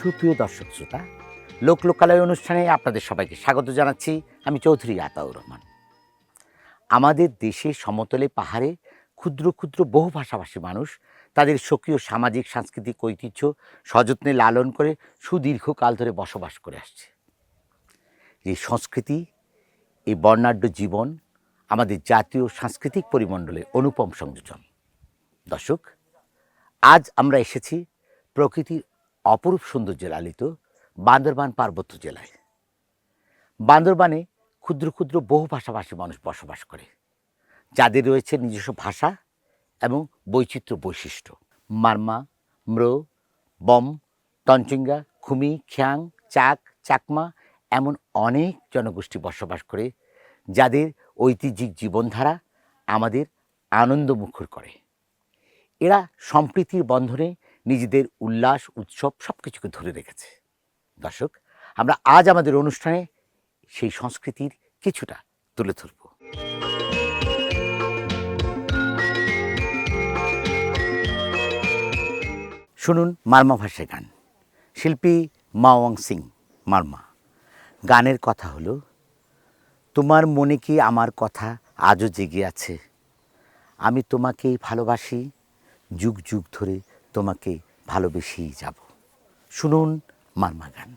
সুপ্রিয় দর্শক শ্রোতা, লোকালয় অনুষ্ঠানে আপনাদের সবাইকে স্বাগত জানাচ্ছি। আমি চৌধুরী আতাউর রহমান। আমাদের দেশে সমতলে পাহাড়ে ক্ষুদ্র ক্ষুদ্র বহু ভাষাভাষী মানুষ তাদের স্বকীয় সামাজিক সাংস্কৃতিক ঐতিহ্য সযত্নে লালন করে সুদীর্ঘকাল ধরে বসবাস করে আসছে। এই সংস্কৃতি, এই বর্ণাঢ্য জীবন আমাদের জাতীয় সাংস্কৃতিক পরিমণ্ডলের অনুপম সংযোজন। দর্শক, আজ আমরা এসেছি প্রকৃতির অপরূপ সৌন্দর্যে লালিত বান্দরবান পার্বত্য জেলায়। বান্দরবানে ক্ষুদ্র ক্ষুদ্র বহু ভাষাভাষী মানুষ বসবাস করে, যাদের রয়েছে নিজস্ব ভাষা এবং বৈচিত্র্য বৈশিষ্ট্য। মারমা, ম্রো, বম, তঞ্চঙ্গা, খুমি, খিয়াং, চাক, চাকমা এমন অনেক জনগোষ্ঠী বসবাস করে, যাদের ঐতিহ্যিক জীবনধারা আমাদের আনন্দমুখর করে। এরা সম্প্রীতির বন্ধনে নিজেদের উল্লাস উৎসব সব কিছুকে ধরে রেখেছে। দর্শক, আমরা আজ আমাদের অনুষ্ঠানে সেই সংস্কৃতির কিছুটা তুলে ধরব। শুনুন মারমা ভাষায় গান, শিল্পী মাওয়াং সিং মারমা। গানের কথা হলো, তোমার মনে কি আমার কথা আজও জেগে আছে? আমি তোমাকেই ভালোবাসি, যুগ যুগ ধরে তোমাকে ভালোবেসেই যাব। শুনুন মারমা গান।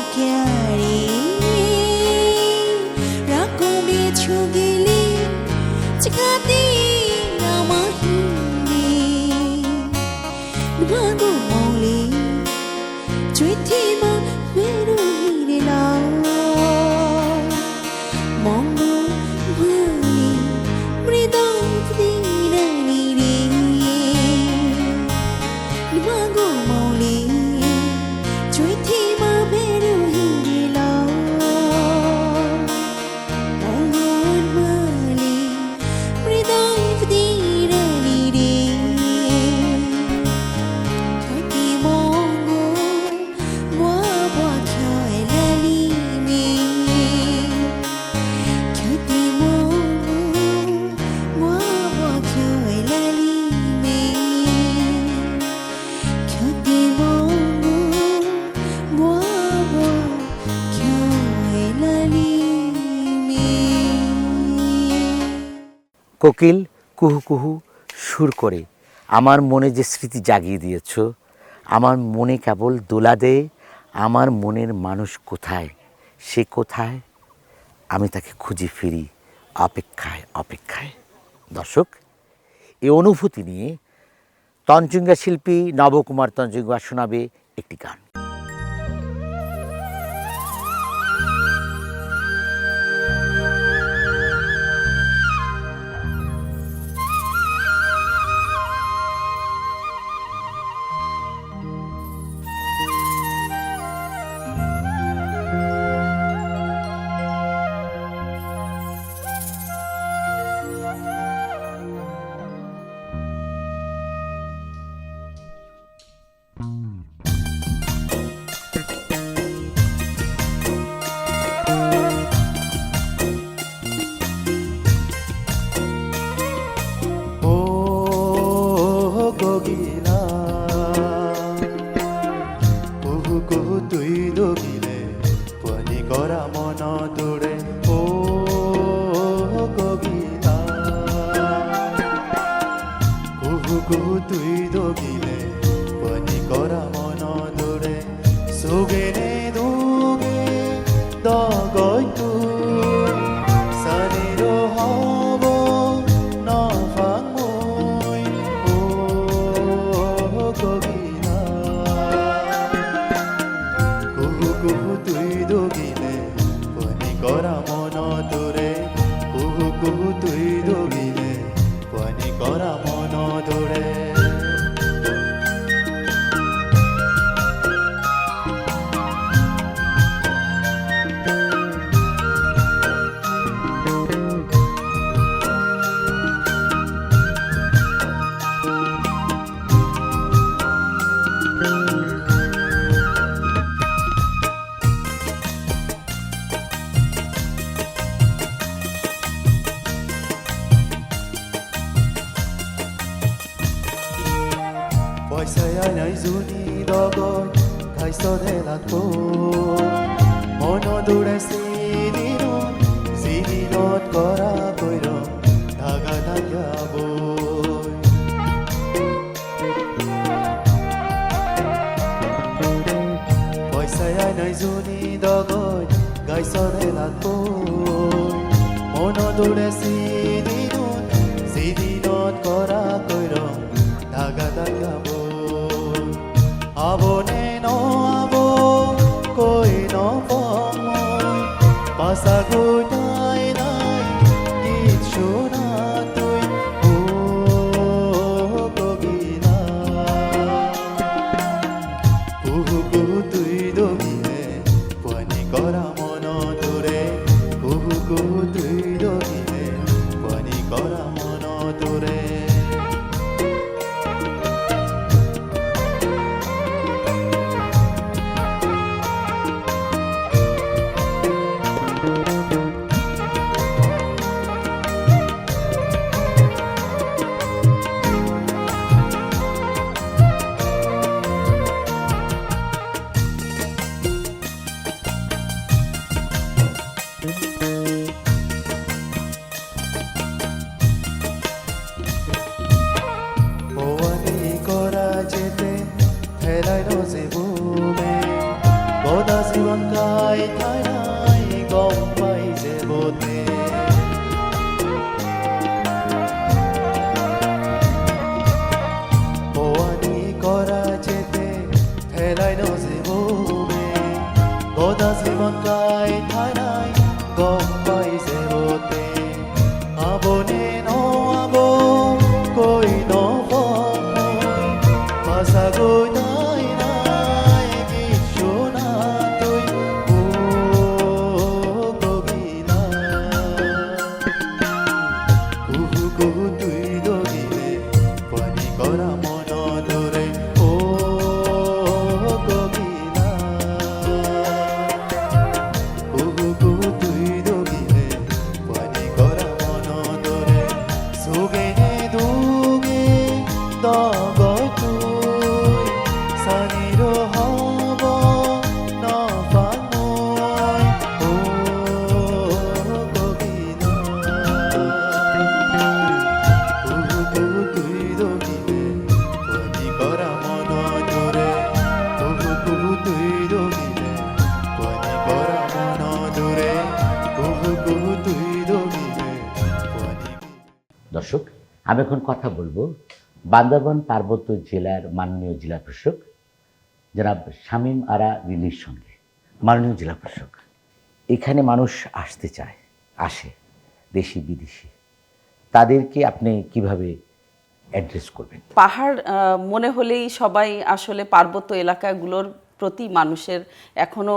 মকিয়ারি রাকমে ছুগিলি চিকাতি আমাহিনি বাগো মৌলি চৈথিমা বেরোহিরেলা মঙ্গ ভুলি মৃদং দিনানি রে বাগো মৌলি চৈথিমা বেরোহিরেলা মঙ্গল ভুলি মৃদং দিনানি রে চৈতি মঙ্গ boa boa khoi lali me khoti mongo boa boa khoi lali me khoti mongo boa boa khoi lali me কোকিল কুহু কুহু সুর করে আমার মনে যে স্মৃতি জাগিয়ে দিয়েছ, আমার মনে কেবল দোলা দেয় আমার মনের মানুষ কোথায়, সে কোথায়, আমি তাকে খুঁজে ফিরি অপেক্ষায় অপেক্ষায়। দর্শক, এই অনুভূতি নিয়ে তঞ্চঙ্গ্যা শিল্পী নবকুমার তঞ্চঙ্গ্যা শোনাবে একটি গান। গগিলা কুহু কুহু তুই দগিলে পানি করা মন দৌড়ে ও গগিলা কুহু কুহু তুই দগিলে পানি করা মন দৌড়ে সুগেনে দুগে দগই তুই সানির হব নফাং মই ও গগিলা কুহু কুহু তুই দগিলে পানি করা মন দৌড়ে কুহু কুহু তুই দগিলে পানি করা মন দৌড়ে পয়সায় নাই জুনি লগত খাইছ ঢেলাত মন দৌৰে চিদিনত কৰা কৈৰ ধাগা ধাগাব পয়সায় নাই জুনি লগত গাইছ ঢেলাত মন দৌৰে চিদিনত কৰা কৈৰ ধাগা ধাগাব আবনে ন আব কৈ নপমই পাছা গৈ নাই নাই গীত শুনা তুই ও গগিলা কুহু কুহু তুই দগিলে পানি কৰা মন দৌৰে কুহু কুহু তুই দগিলে পানি কৰা মন দৌৰে rai no se bobe goda se bon kai thai nai gom pai se bote abone no abo koi no boy pasa go nai nai kishona toi o gogila kuhu kuhu tui dogile pani kora mono dore o gogila kuhu kuhu tui dogile pani kora mono dore suge ne duge dogo tui saniro hobo no panoi o gogila kuhu kuhu tui dogile pani kora mono dore kuhu kuhu tui dogile pani kora mono dore kuhu kuhu tui dogile pani দর্শক, আমি এখন কথা বলবো বান্দরবান পার্বত্য জেলার মাননীয় জেলা প্রশাসক জনাব শামীম আরা রিলির সঙ্গে। মাননীয় জেলা প্রশাসক, এখানে মানুষ আসতে চায়, আসে, দেশি বিদেশি, তাদেরকে আপনি কিভাবে অ্যাড্রেস করবেন? পাহাড় মনে হলেই সবাই আসলে পার্বত্য এলাকাগুলোর প্রতি মানুষের এখনো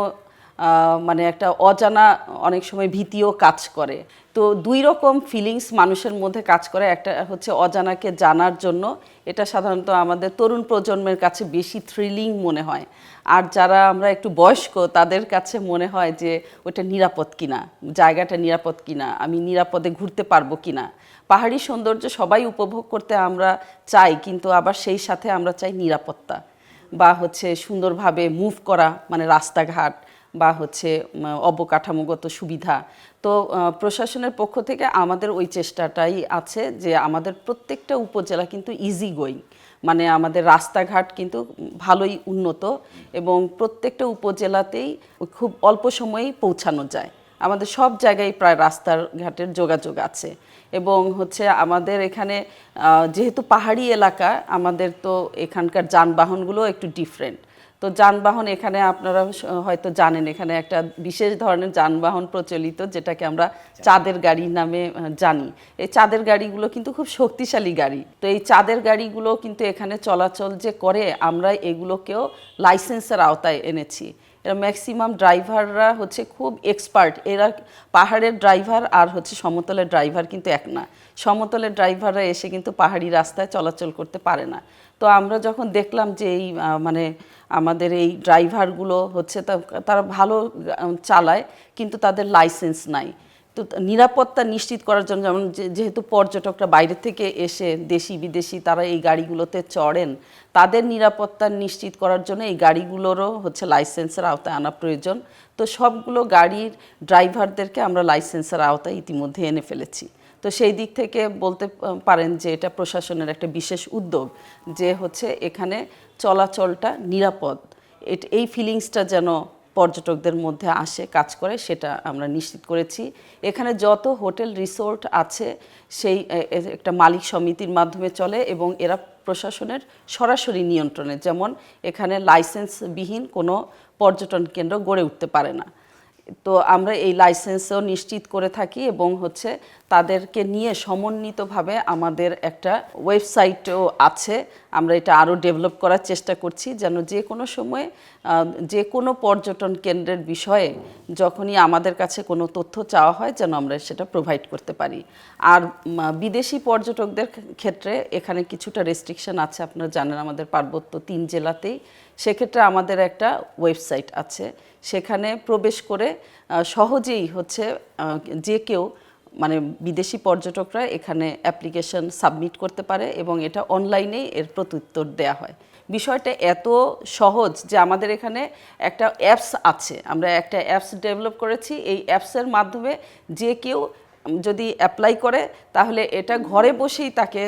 মানে একটা অজানা অনেক সময় ভীতিও কাজ করে। তো দুই রকম ফিলিংস মানুষের মধ্যে কাজ করে। একটা হচ্ছে অজানাকে জানার জন্য, এটা সাধারণত আমাদের তরুণ প্রজন্মের কাছে বেশি থ্রিলিং মনে হয়। আর যারা আমরা একটু বয়স্ক তাদের কাছে মনে হয় যে ওটা নিরাপদ কিনা, জায়গাটা নিরাপদ কিনা, আমি নিরাপদে ঘুরতে পারবো কিনা। পাহাড়ি সৌন্দর্য সবাই উপভোগ করতে আমরা চাই, কিন্তু আবার সেই সাথে আমরা চাই নিরাপত্তা বা হচ্ছে সুন্দরভাবে মুভ করা, মানে রাস্তাঘাট বা হচ্ছে অবকাঠামোগত সুবিধা। তো প্রশাসনের পক্ষ থেকে আমাদের ওই চেষ্টাটাই আছে যে আমাদের প্রত্যেকটা উপজেলা কিন্তু ইজি গোয়িং, মানে আমাদের রাস্তাঘাট কিন্তু ভালোই উন্নত এবং প্রত্যেকটা উপজেলাতেই খুব অল্প সময়েই পৌঁছানো যায়। আমাদের সব জায়গায় প্রায় রাস্তাঘাটের যোগাযোগ আছে এবং হচ্ছে আমাদের এখানে যেহেতু পাহাড়ি এলাকা, আমাদের তো এখানকার যানবাহনগুলো একটু ডিফারেন্ট। তো যানবাহন এখানে আপনারা হয়তো জানেন, এখানে একটা বিশেষ ধরনের যানবাহন প্রচলিত যেটাকে আমরা চাঁদের গাড়ি নামে জানি। এই চাঁদের গাড়িগুলো কিন্তু খুব শক্তিশালী গাড়ি। তো এই চাঁদের গাড়িগুলো কিন্তু এখানে চলাচল যে করে, আমরা এগুলোকেও লাইসেন্সের আওতায় এনেছি। এরা ম্যাক্সিমাম ড্রাইভাররা হচ্ছে খুব এক্সপার্ট। এরা পাহাড়ের ড্রাইভার আর হচ্ছে সমতলের ড্রাইভার কিন্তু এক না। সমতলের ড্রাইভাররা এসে কিন্তু পাহাড়ি রাস্তায় চলাচল করতে পারে না। তো আমরা যখন দেখলাম যে এই মানে আমাদের এই ড্রাইভারগুলো হচ্ছে তারা ভালো চালায় কিন্তু তাদের লাইসেন্স নাই, তো নিরাপত্তা নিশ্চিত করার জন্য, যেমন যেহেতু পর্যটকরা বাইরে থেকে এসে দেশি বিদেশি তারা এই গাড়িগুলোতে চড়েন, তাদের নিরাপত্তা নিশ্চিত করার জন্য এই গাড়িগুলোরও হচ্ছে লাইসেন্সের আওতায় আনা প্রয়োজন। তো সবগুলো গাড়ির ড্রাইভারদেরকে আমরা লাইসেন্সের আওতায় ইতিমধ্যে এনে ফেলেছি। তো সেই দিক থেকে বলতে পারেন যে এটা প্রশাসনের একটা বিশেষ উদ্যোগ যে হচ্ছে এখানে চলাচলটা নিরাপদ, এই ফিলিংসটা যেন পর্যটকদের মধ্যে আসে, কাজ করে, সেটা আমরা নিশ্চিত করেছি। এখানে যত হোটেল রিসোর্ট আছে সেই একটা মালিক সমিতির মাধ্যমে চলে এবং এরা প্রশাসনের সরাসরি নিয়ন্ত্রণে, যেমন এখানে লাইসেন্সবিহীন কোনো পর্যটন কেন্দ্র গড়ে উঠতে পারে না। তো আমরা এই লাইসেন্সও নিশ্চিত করে থাকি এবং হচ্ছে তাদেরকে নিয়ে সমন্বিতভাবে আমাদের একটা ওয়েবসাইটও আছে। আমরা এটা আরও ডেভেলপ করার চেষ্টা করছি যেন যে কোনো সময় যে কোনো পর্যটন কেন্দ্রের বিষয়ে যখনই আমাদের কাছে কোনো তথ্য চাওয়া হয় যেন আমরা সেটা প্রোভাইড করতে পারি। আর বিদেশি পর্যটকদের ক্ষেত্রে এখানে কিছুটা রেস্ট্রিকশন আছে, আপনারা জানেন আমাদের পার্বত্য 3 জেলাতেই। সেক্ষেত্রে আমাদের একটা ওয়েবসাইট আছে, সেখানে প্রবেশ করে সহজেই হচ্ছে যে কেউ, মানে বিদেশি পর্যটকরা এখানে অ্যাপ্লিকেশন সাবমিট করতে পারে এবং এটা অনলাইনেই এর প্রত্যুত্তর দেয়া হয়। বিষয়টা এত সহজ যে আমাদের এখানে একটা অ্যাপস আছে, আমরা একটা অ্যাপস ডেভেলপ করেছি। এই অ্যাপসের মাধ্যমে যে কেউ যদি অ্যাপ্লাই করে তাহলে এটা ঘরে বসেই তাকে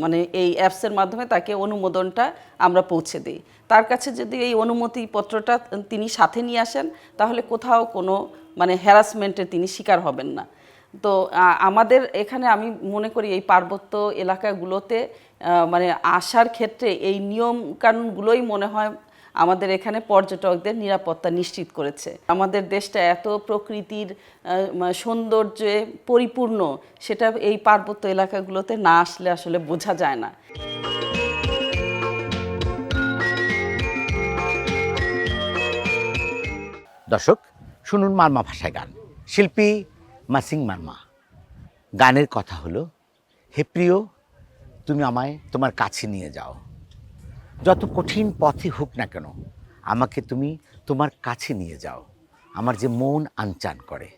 মানে এই অ্যাপসের মাধ্যমে তাকে অনুমোদনটা আমরা পৌঁছে দিই। তার কাছে যদি এই অনুমতিপত্রটা তিনি সাথে নিয়ে আসেন তাহলে কোথাও কোনো মানে হ্যারাসমেন্টের তিনি শিকার হবেন না। তো আমাদের এখানে আমি মনে করি এই পার্বত্য এলাকাগুলোতে মানে আসার ক্ষেত্রে এই নিয়ম কানুনগুলোই মনে হয় আমাদের এখানে পর্যটকদের নিরাপত্তা নিশ্চিত করেছে। আমাদের দেশটা এত প্রকৃতির সৌন্দর্যে পরিপূর্ণ, সেটা এই পার্বত্য এলাকাগুলোতে না আসলে আসলে বোঝা যায় না। দর্শক শুনুন মারমা ভাষায় গান, শিল্পী মাসিং মারমা। গানের কথা হলো, হে প্রিয় তুমি আমায় তোমার কাছে নিয়ে যাও, যত কঠিন পথই হোক না কেন আমাকে তুমি তোমার কাছে নিয়ে যাও, আমার যে মন আনচান করে।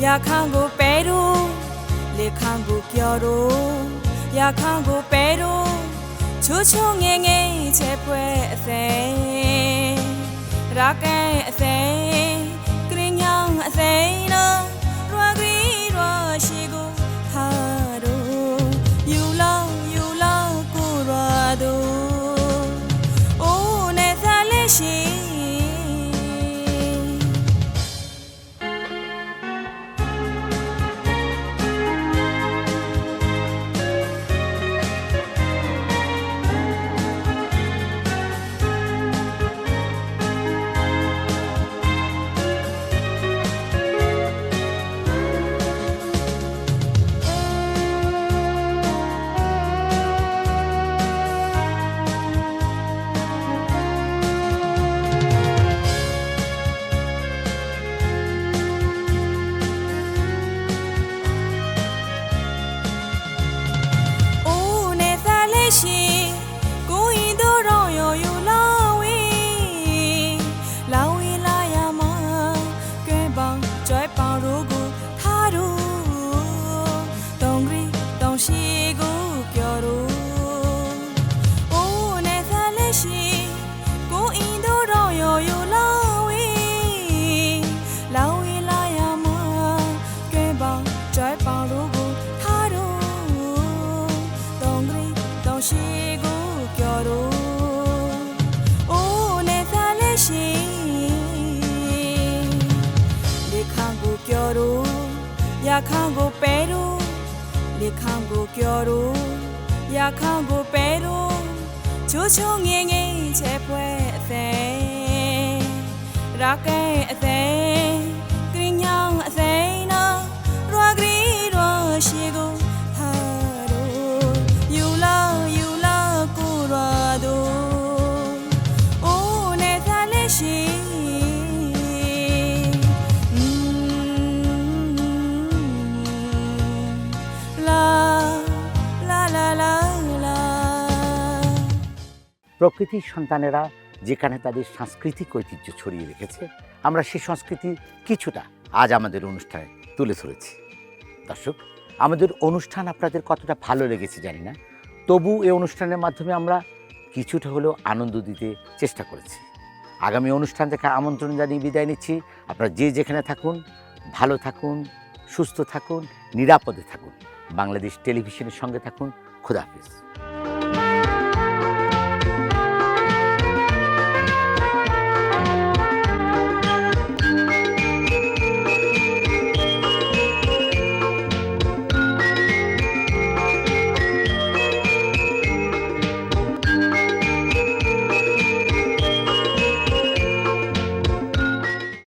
Yakango pero, lekango kyoro, yakango pero, chuchungenge chepwe se, rake se, krinyang se na, ruagri ruashigo haro, yula kurado, o ne saleshi. Yakango pero, lekango kyoro, yakango pero, chuchungenge chepwe se, rake se, krinyang se na, ruagri ruashigo haro, yula kurado, o ne saleshi. প্রকৃতির সন্তানেরা যেখানে তাদের সাংস্কৃতিক ঐতিহ্য ছড়িয়ে রেখেছে, আমরা সেই সংস্কৃতির কিছুটা আজ আমাদের অনুষ্ঠানে তুলে ধরেছি। দর্শক, আমাদের অনুষ্ঠান আপনাদের কতটা ভালো লেগেছে জানি না, তবু এই অনুষ্ঠানের মাধ্যমে আমরা কিছুটা হলেও আনন্দ দিতে চেষ্টা করেছি। আগামী অনুষ্ঠান দেখার আমন্ত্রণ জানিয়ে বিদায় নিচ্ছি। আপনারা যে যেখানে থাকুন ভালো থাকুন, সুস্থ থাকুন, নিরাপদে থাকুন। বাংলাদেশ টেলিভিশনের সঙ্গে থাকুন। খুদা হাফেজ।